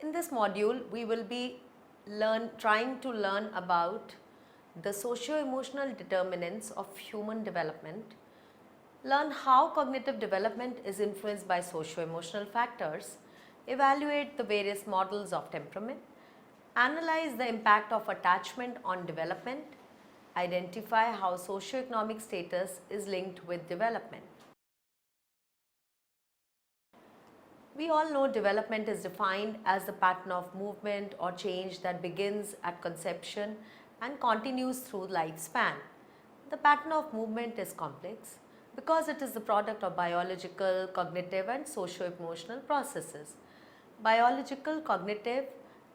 In this module, we will be trying to learn about the socio-emotional determinants of human development, learn how cognitive development is influenced by socio-emotional factors, evaluate the various models of temperament, analyze the impact of attachment on development, identify how socioeconomic status is linked with development. We all know development is defined as the pattern of movement or change that begins at conception and continues through lifespan. The pattern of movement is complex because it is the product of biological, cognitive and socio-emotional processes. Biological, cognitive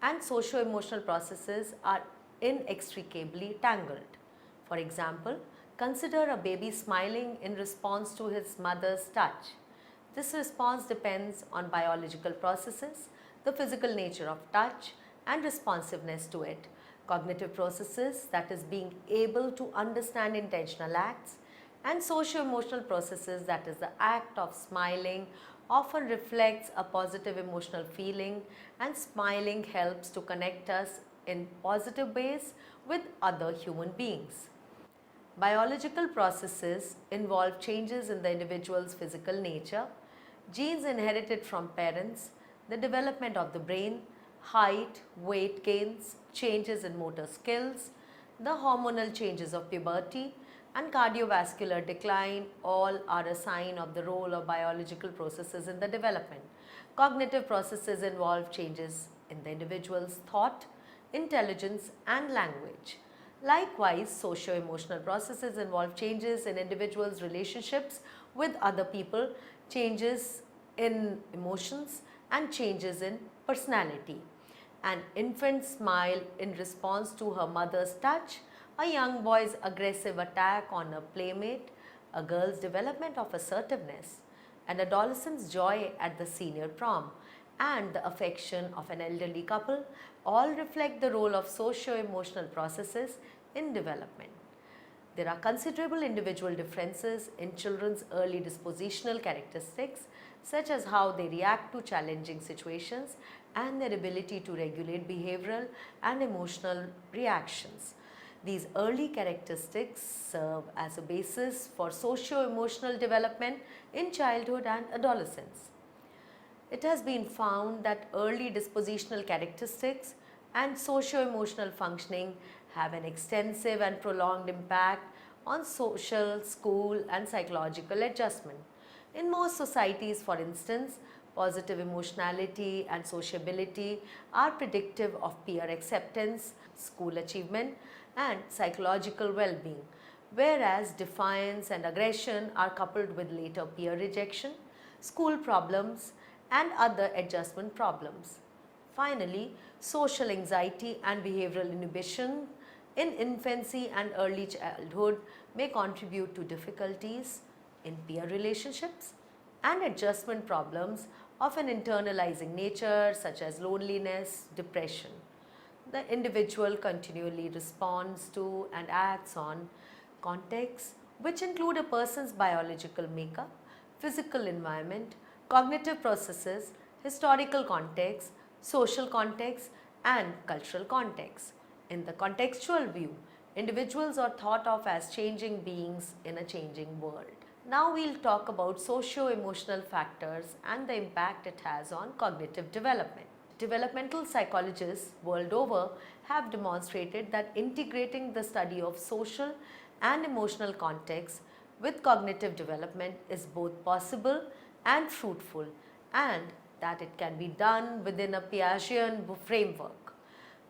and socio-emotional processes are inextricably tangled. For example, consider a baby smiling in response to his mother's touch. This response depends on biological processes, the physical nature of touch and responsiveness to it, cognitive processes, that is being able to understand intentional acts, and socio-emotional processes, that is the act of smiling often reflects a positive emotional feeling, and smiling helps to connect us in positive ways with other human beings. Biological processes involve changes in the individual's physical nature, genes inherited from parents, the development of the brain, height, weight gains, changes in motor skills, the hormonal changes of puberty and cardiovascular decline all are a sign of the role of biological processes in the development. Cognitive processes involve changes in the individual's thought, intelligence and language. Likewise, socio-emotional processes involve changes in individuals' relationships with other people, changes in emotions and changes in personality. An infant smile in response to her mother's touch, a young boy's aggressive attack on a playmate, a girl's development of assertiveness, an adolescent's joy at the senior prom, and the affection of an elderly couple all reflect the role of socio-emotional processes in development. There are considerable individual differences in children's early dispositional characteristics, such as how they react to challenging situations and their ability to regulate behavioral and emotional reactions. These early characteristics serve as a basis for socio-emotional development in childhood and adolescence. It has been found that early dispositional characteristics and socio-emotional functioning have an extensive and prolonged impact on social, school and psychological adjustment. In most societies, for instance, positive emotionality and sociability are predictive of peer acceptance, school achievement and psychological well-being, whereas defiance and aggression are coupled with later peer rejection, school problems and other adjustment problems. Finally, social anxiety and behavioral inhibition in infancy and early childhood may contribute to difficulties in peer relationships and adjustment problems of an internalizing nature such as loneliness, depression. The individual continually responds to and acts on contexts which include a person's biological makeup, physical environment, cognitive processes, historical context, social context and cultural context. In the contextual view, individuals are thought of as changing beings in a changing world. Now we'll talk about socio-emotional factors and the impact it has on cognitive development. Developmental psychologists world over have demonstrated that integrating the study of social and emotional context with cognitive development is both possible and fruitful, and that it can be done within a Piagetian framework.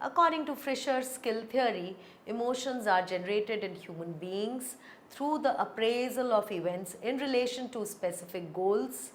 According to Fisher's skill theory, emotions are generated in human beings through the appraisal of events in relation to specific goals.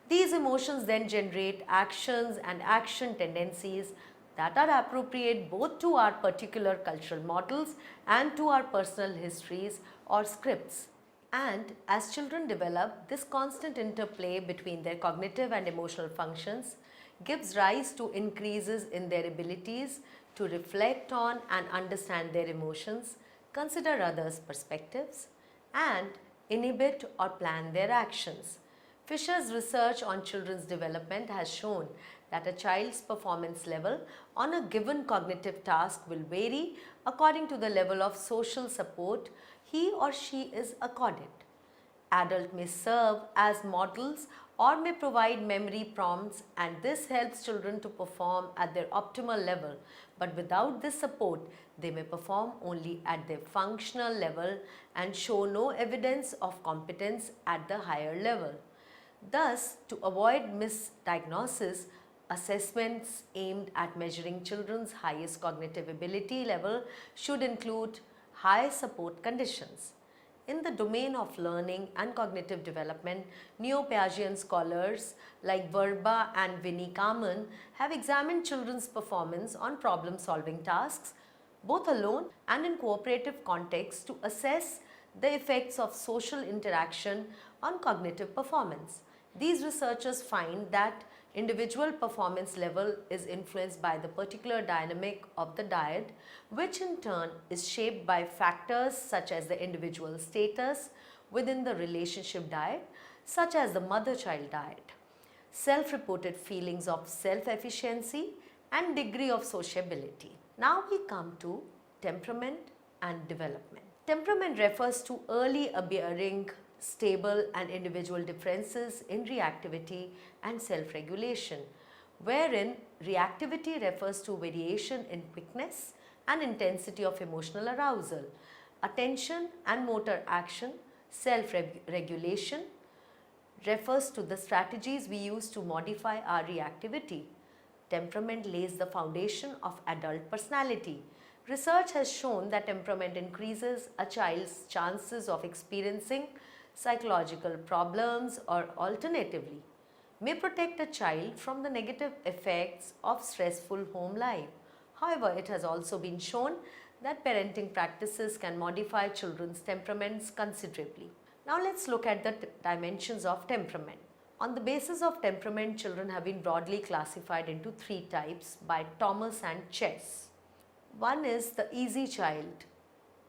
These emotions then generate actions and action tendencies that are appropriate both to our particular cultural models and to our personal histories or scripts. And as children develop, this constant interplay between their cognitive and emotional functions gives rise to increases in their abilities to reflect on and understand their emotions, consider others' perspectives, and inhibit or plan their actions. Fisher's research on children's development has shown that a child's performance level on a given cognitive task will vary according to the level of social support he or she is accorded. Adults may serve as models or may provide memory prompts, and this helps children to perform at their optimal level. But without this support, they may perform only at their functional level and show no evidence of competence at the higher level. Thus, to avoid misdiagnosis, assessments aimed at measuring children's highest cognitive ability level should include high support conditions. In the domain of learning and cognitive development, neo-Piagetian scholars like Verba and Vinnie Carmen have examined children's performance on problem-solving tasks, both alone and in cooperative contexts, to assess the effects of social interaction on cognitive performance. These researchers find that individual performance level is influenced by the particular dynamic of the diet, which in turn is shaped by factors such as the individual status within the relationship diet, such as the mother-child diet, self-reported feelings of self-efficiency and degree of sociability. Now we come to temperament and development. Temperament refers to early appearing stable and individual differences in reactivity and self-regulation, wherein reactivity refers to variation in quickness and intensity of emotional arousal, attention and motor action. Self-regulation refers to the strategies we use to modify our reactivity. Temperament lays the foundation of adult personality. Research has shown that temperament increases a child's chances of experiencing psychological problems, or alternatively, may protect a child from the negative effects of stressful home life. However, it has also been shown that parenting practices can modify children's temperaments considerably. Now let's look at the dimensions of temperament. On the basis of temperament, children have been broadly classified into three types by Thomas and Chess. One is the easy child.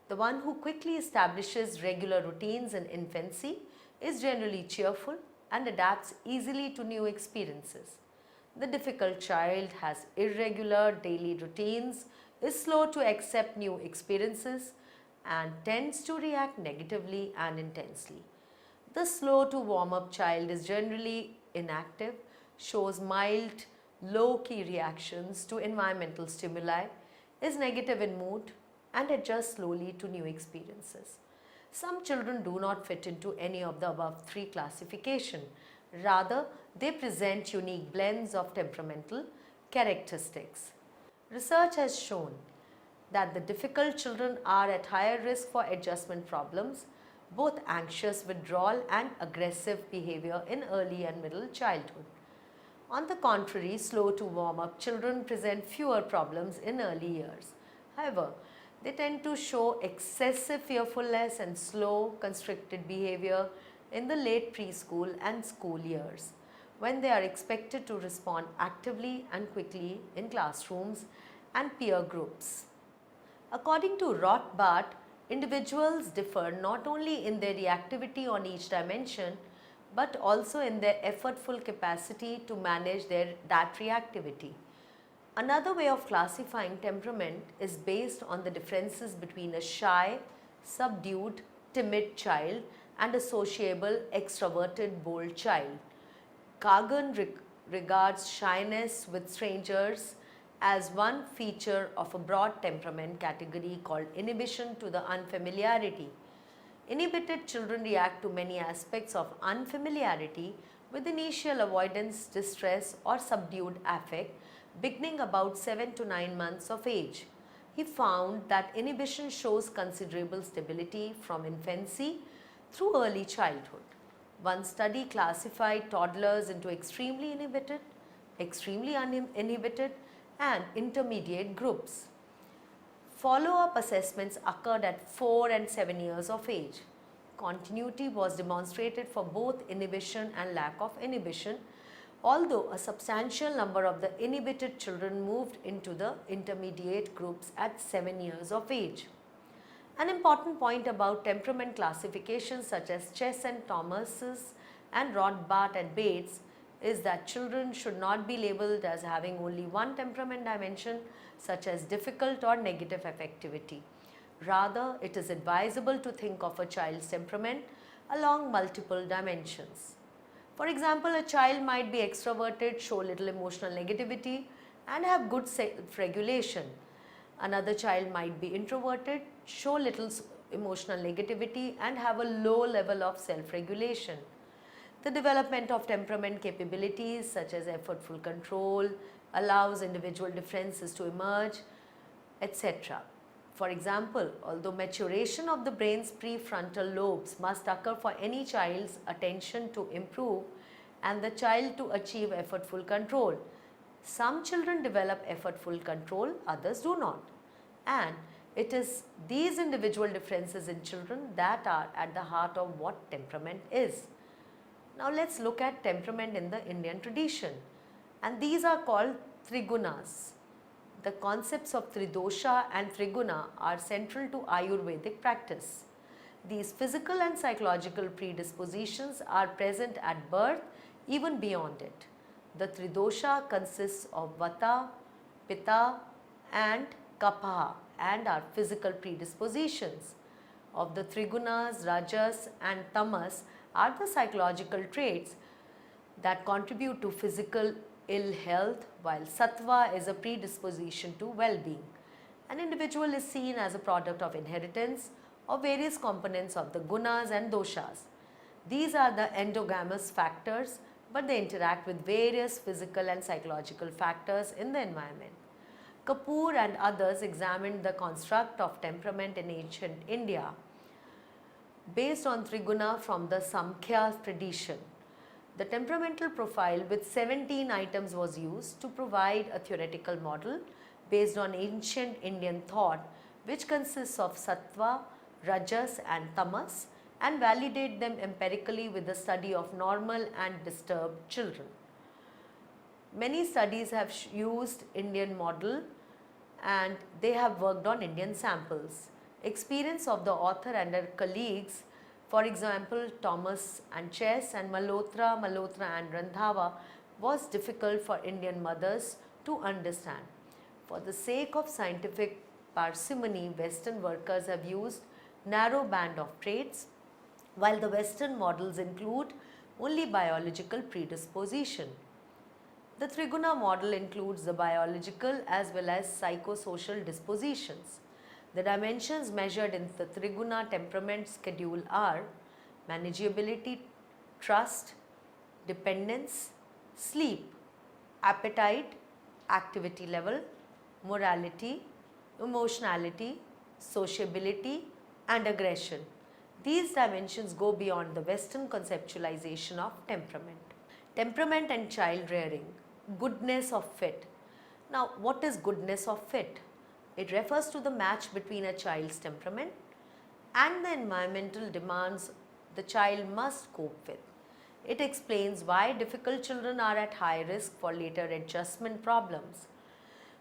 The one who quickly establishes regular routines in infancy, is generally cheerful and adapts easily to new experiences. The difficult child has irregular daily routines, is slow to accept new experiences, and tends to react negatively and intensely. The slow to warm up child is generally inactive, shows mild, low-key reactions to environmental stimuli, is negative in mood, and adjust slowly to new experiences. Some children do not fit into any of the above three classifications. Rather, they present unique blends of temperamental characteristics. Research has shown that the difficult children are at higher risk for adjustment problems, both anxious withdrawal and aggressive behavior in early and middle childhood. On the contrary, slow to warm up children present fewer problems in early years. However, they tend to show excessive fearfulness and slow, constricted behavior in the late preschool and school years, when they are expected to respond actively and quickly in classrooms and peer groups. According to Rothbard, individuals differ not only in their reactivity on each dimension, but also in their effortful capacity to manage that reactivity. Another way of classifying temperament is based on the differences between a shy, subdued, timid child and a sociable, extroverted, bold child. Kagan regards shyness with strangers as one feature of a broad temperament category called inhibition to the unfamiliarity. Inhibited children react to many aspects of unfamiliarity with initial avoidance, distress, or subdued affect, beginning about 7 to 9 months of age. He found that inhibition shows considerable stability from infancy through early childhood. One study classified toddlers into extremely inhibited, extremely uninhibited, and intermediate groups. Follow-up assessments occurred at 4 and 7 years of age. Continuity was demonstrated for both inhibition and lack of inhibition, although a substantial number of the inhibited children moved into the intermediate groups at 7 years of age. An important point about temperament classifications such as Chess and Thomas's and Rothbard and Bates is that children should not be labeled as having only one temperament dimension, such as difficult or negative affectivity. Rather, it is advisable to think of a child's temperament along multiple dimensions. For example, a child might be extroverted, show little emotional negativity, and have good self-regulation. Another child might be introverted, show little emotional negativity, and have a low level of self-regulation. The development of temperament capabilities such as effortful control allows individual differences to emerge, etc. For example, although maturation of the brain's prefrontal lobes must occur for any child's attention to improve and the child to achieve effortful control, some children develop effortful control, others do not. And it is these individual differences in children that are at the heart of what temperament is. Now let's look at temperament in the Indian tradition, and these are called Trigunas. The concepts of Tridosha and Triguna are central to Ayurvedic practice. These physical and psychological predispositions are present at birth, even beyond it. The Tridosha consists of Vata, Pitta and Kapha and are physical predispositions. Of the Trigunas, Rajas and Tamas are the psychological traits that contribute to physical ill health, while Sattva is a predisposition to well-being. An individual is seen as a product of inheritance of various components of the gunas and doshas. These are the endogamous factors, but they interact with various physical and psychological factors in the environment. Kapoor and others examined the construct of temperament in ancient India based on Triguna from the Samkhya tradition. The temperamental profile with 17 items was used to provide a theoretical model based on ancient Indian thought, which consists of Sattva, Rajas and Tamas, and validate them empirically with the study of normal and disturbed children. Many studies have used Indian model and they have worked on Indian samples. Experience of the author and her colleagues, for example Thomas and Chess and Malhotra and Randhawa, was difficult for Indian mothers to understand. For the sake of scientific parsimony, Western workers have used narrow band of traits, while the Western models include only biological predisposition. The Triguna model includes the biological as well as psychosocial dispositions. The dimensions measured in the Triguna temperament schedule are manageability, trust, dependence, sleep, appetite, activity level, morality, emotionality, sociability and aggression. These dimensions go beyond the Western conceptualization of temperament. Temperament and child rearing. Goodness of fit. Now, what is goodness of fit? It refers to the match between a child's temperament and the environmental demands the child must cope with. It explains why difficult children are at high risk for later adjustment problems.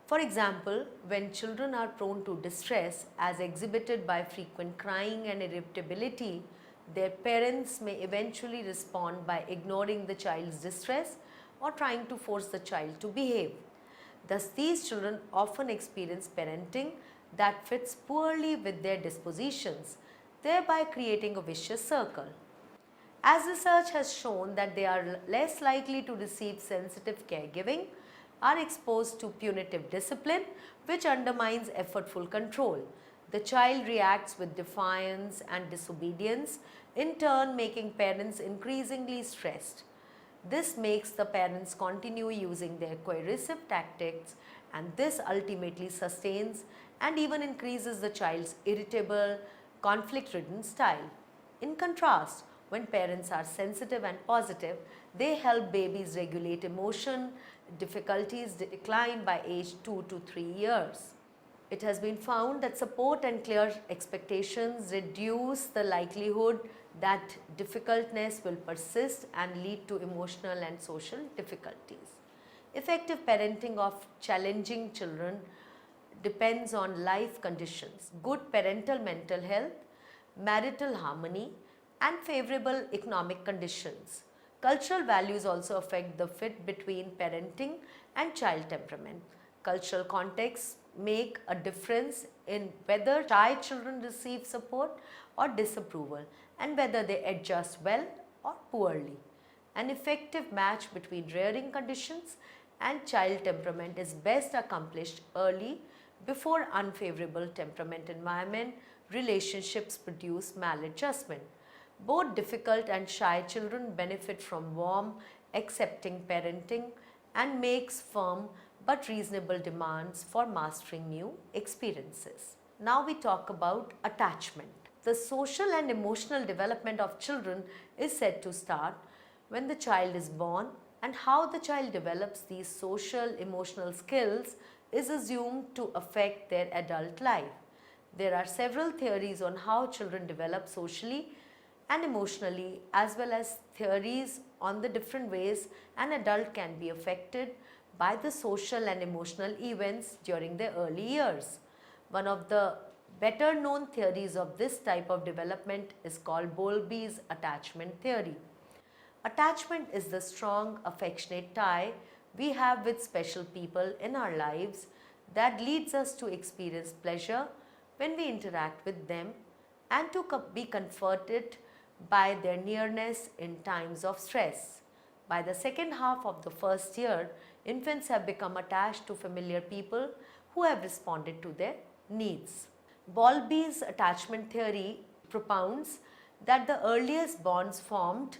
For example, when children are prone to distress as exhibited by frequent crying and irritability, their parents may eventually respond by ignoring the child's distress or trying to force the child to behave. Thus, these children often experience parenting that fits poorly with their dispositions, thereby creating a vicious circle. As research has shown that they are less likely to receive sensitive caregiving, are exposed to punitive discipline, which undermines effortful control. The child reacts with defiance and disobedience, in turn making parents increasingly stressed. This makes the parents continue using their coercive tactics, and this ultimately sustains and even increases the child's irritable, conflict-ridden style. In contrast, when parents are sensitive and positive, they help babies regulate emotion, difficulties decline by age 2 to 3 years. It has been found that support and clear expectations reduce the likelihood that difficultness will persist and lead to emotional and social difficulties. Effective parenting of challenging children depends on life conditions, good parental mental health, marital harmony, and favorable economic conditions. Cultural values also affect the fit between parenting and child temperament. Cultural contexts make a difference in whether shy children receive support or disapproval and whether they adjust well or poorly. An effective match between rearing conditions and child temperament is best accomplished early before unfavorable temperament environment relationships produce maladjustment. Both difficult and shy children benefit from warm, accepting parenting and makes firm but reasonable demands for mastering new experiences. Now we talk about attachment. The social and emotional development of children is said to start when the child is born, and how the child develops these social emotional skills is assumed to affect their adult life. There are several theories on how children develop socially and emotionally, as well as theories on the different ways an adult can be affected by the social and emotional events during their early years. One of the better known theories of this type of development is called Bowlby's attachment theory. Attachment is the strong, affectionate tie we have with special people in our lives that leads us to experience pleasure when we interact with them and to be comforted by their nearness in times of stress. By the second half of the first year, infants have become attached to familiar people who have responded to their needs. Bowlby's attachment theory propounds that the earliest bonds formed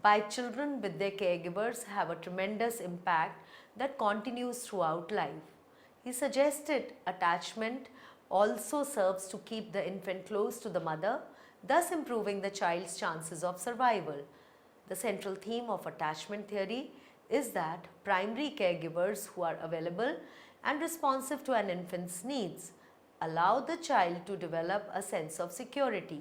by children with their caregivers have a tremendous impact that continues throughout life. He suggested attachment also serves to keep the infant close to the mother, thus improving the child's chances of survival. The central theme of attachment theory is that primary caregivers who are available and responsive to an infant's needs allow the child to develop a sense of security.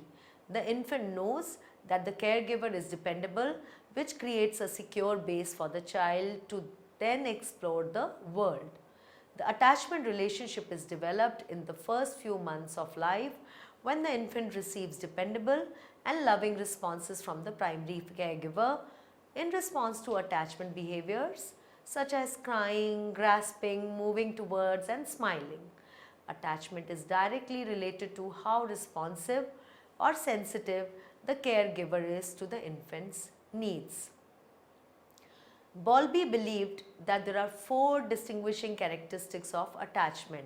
The infant knows that the caregiver is dependable, which creates a secure base for the child to then explore the world. The attachment relationship is developed in the first few months of life when the infant receives dependable and loving responses from the primary caregiver in response to attachment behaviors such as crying, grasping, moving towards and smiling. Attachment is directly related to how responsive or sensitive the caregiver is to the infant's needs. Bowlby believed that there are four distinguishing characteristics of attachment.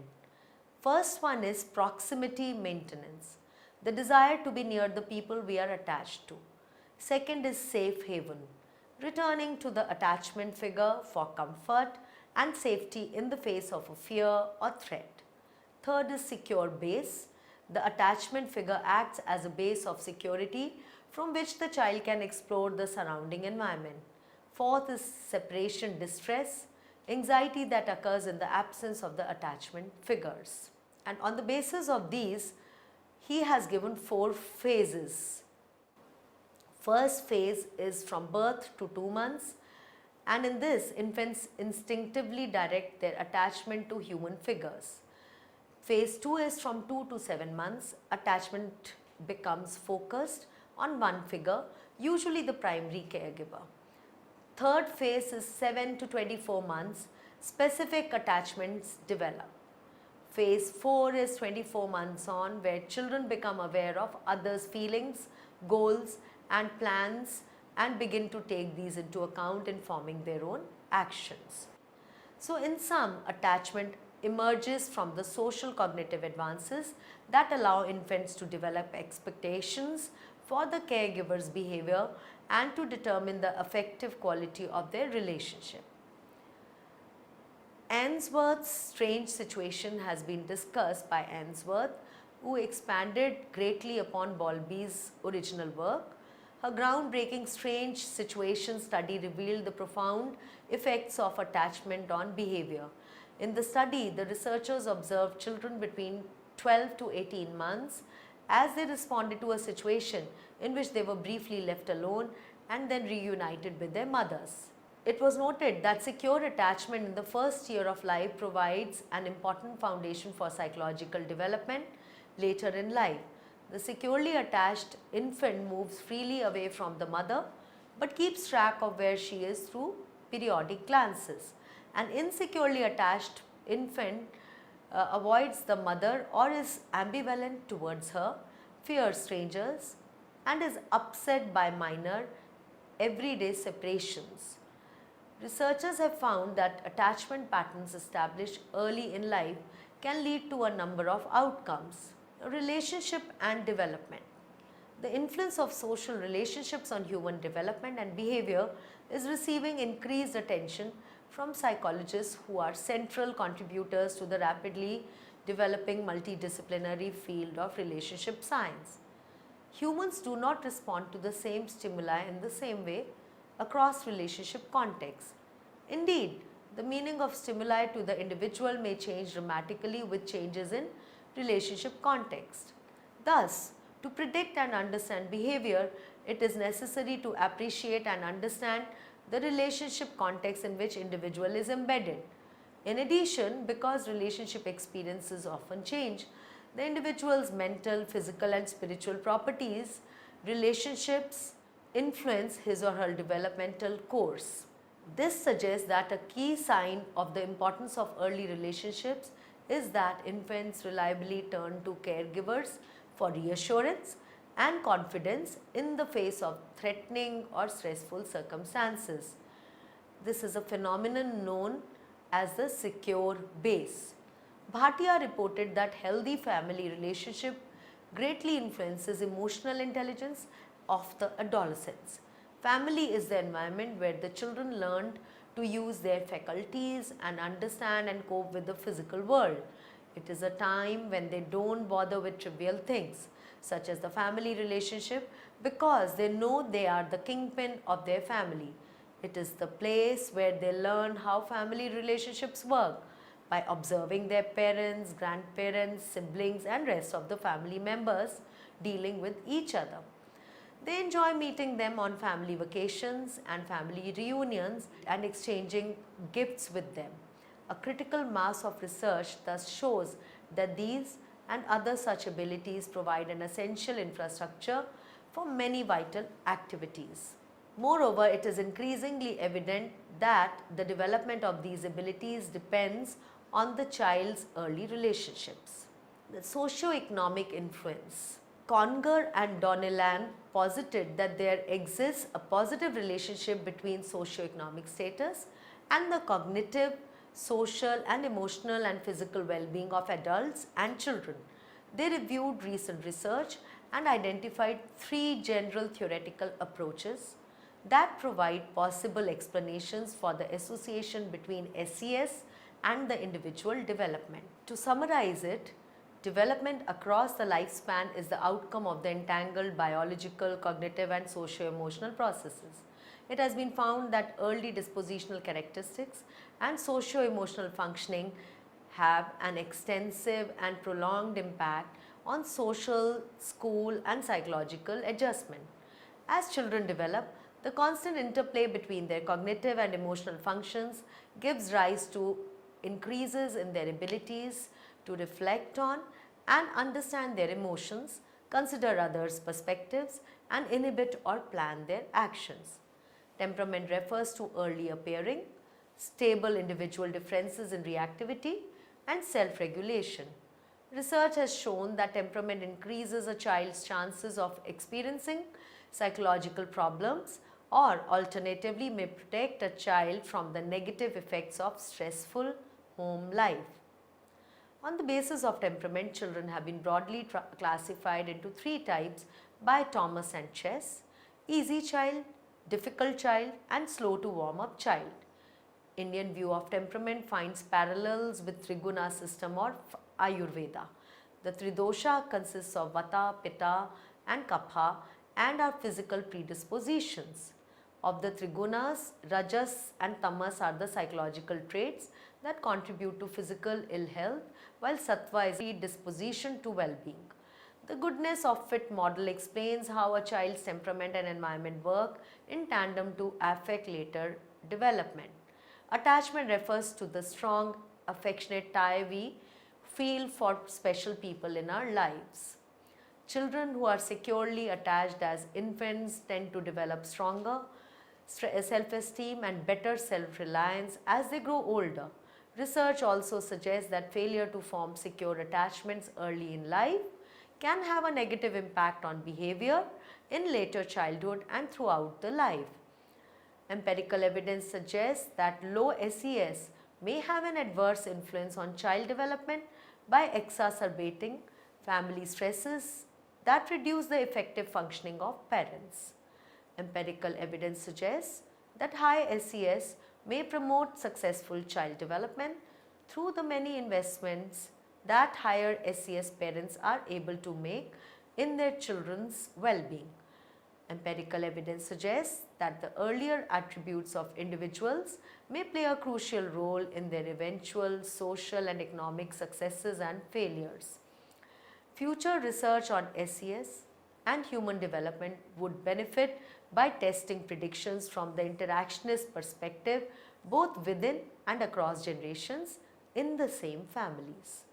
First one is proximity maintenance, the desire to be near the people we are attached to. Second is safe haven, returning to the attachment figure for comfort and safety in the face of a fear or threat. Third is secure base. The attachment figure acts as a base of security from which the child can explore the surrounding environment. Fourth is separation distress, anxiety that occurs in the absence of the attachment figures. And on the basis of these, he has given four phases. First phase is from birth to 2 months, and in this, infants instinctively direct their attachment to human figures. Phase 2 is from 2 to 7 months. Attachment becomes focused on one figure, usually the primary caregiver. Third phase is 7 to 24 months. Specific attachments develop. Phase 4 is 24 months on, where children become aware of others' feelings, goals and plans and begin to take these into account in forming their own actions. So in sum, attachment emerges from the social cognitive advances that allow infants to develop expectations for the caregiver's behavior and to determine the affective quality of their relationship. Ainsworth's strange situation has been discussed by Ainsworth, who expanded greatly upon Bowlby's original work. Her groundbreaking strange situation study revealed the profound effects of attachment on behavior. In the study, the researchers observed children between 12 to 18 months as they responded to a situation in which they were briefly left alone and then reunited with their mothers. It was noted that secure attachment in the first year of life provides an important foundation for psychological development later in life. The securely attached infant moves freely away from the mother but keeps track of where she is through periodic glances. An insecurely attached infant avoids the mother or is ambivalent towards her, fears strangers, and is upset by minor everyday separations. Researchers have found that attachment patterns established early in life can lead to a number of outcomes. Relationship and development. The influence of social relationships on human development and behavior is receiving increased attention from psychologists who are central contributors to the rapidly developing multidisciplinary field of relationship science. Humans do not respond to the same stimuli in the same way across relationship contexts. Indeed, the meaning of stimuli to the individual may change dramatically with changes in relationship context. Thus, to predict and understand behavior, it is necessary to appreciate and understand the relationship context in which individual is embedded. In addition, because relationship experiences often change, the individual's mental, physical and spiritual properties, relationships influence his or her developmental course. This suggests that a key sign of the importance of early relationships is that infants reliably turn to caregivers for reassurance and confidence in the face of threatening or stressful circumstances. This is a phenomenon known as the secure base. Bhatia reported that healthy family relationship greatly influences emotional intelligence of the adolescents. Family is the environment where the children learned to use their faculties and understand and cope with the physical world. It is a time when they don't bother with trivial things such as the family relationship because they know they are the kingpin of their family. It is the place where they learn how family relationships work by observing their parents, grandparents, siblings and rest of the family members dealing with each other. They enjoy meeting them on family vacations and family reunions and exchanging gifts with them. A critical mass of research thus shows that these and other such abilities provide an essential infrastructure for many vital activities. Moreover, it is increasingly evident that the development of these abilities depends on the child's early relationships. The socio-economic influence. Conger and Donnellan posited that there exists a positive relationship between socio-economic status and the cognitive, social and emotional and physical well-being of adults and children. They reviewed recent research and identified three general theoretical approaches that provide possible explanations for the association between SES and the individual development. To summarize it, development across the lifespan is the outcome of the entangled biological, cognitive and socio-emotional processes. It has been found that early dispositional characteristics and socio-emotional functioning have an extensive and prolonged impact on social, school and psychological adjustment. As children develop, the constant interplay between their cognitive and emotional functions gives rise to increases in their abilities to reflect on and understand their emotions, consider others' perspectives and inhibit or plan their actions. Temperament refers to early appearing, stable individual differences in reactivity and self-regulation. Research has shown that temperament increases a child's chances of experiencing psychological problems or alternatively may protect a child from the negative effects of stressful home life. On the basis of temperament, children have been broadly classified into three types by Thomas and Chess: easy child, difficult child and slow to warm up child. Indian view of temperament finds parallels with Trigonas system or Ayurveda. The Tridosha consists of Vata, Pitta and Kapha and are physical predispositions. Of the Trigunas, Rajas and Tamas are the psychological traits that contribute to physical ill health, while Sattva is predisposition to well-being. The goodness of fit model explains how a child's temperament and environment work in tandem to affect later development. Attachment refers to the strong, affectionate tie we feel for special people in our lives. Children who are securely attached as infants tend to develop stronger, self-esteem and better self-reliance as they grow older. Research also suggests that failure to form secure attachments early in life can have a negative impact on behavior in later childhood and throughout the life. Empirical evidence suggests that low SES may have an adverse influence on child development by exacerbating family stresses that reduce the effective functioning of parents. Empirical evidence suggests that high SES may promote successful child development through the many investments that higher SES parents are able to make in their children's well-being. Empirical evidence suggests that the earlier attributes of individuals may play a crucial role in their eventual social and economic successes and failures. Future research on SES and human development would benefit by testing predictions from the interactionist perspective both within and across generations in the same families.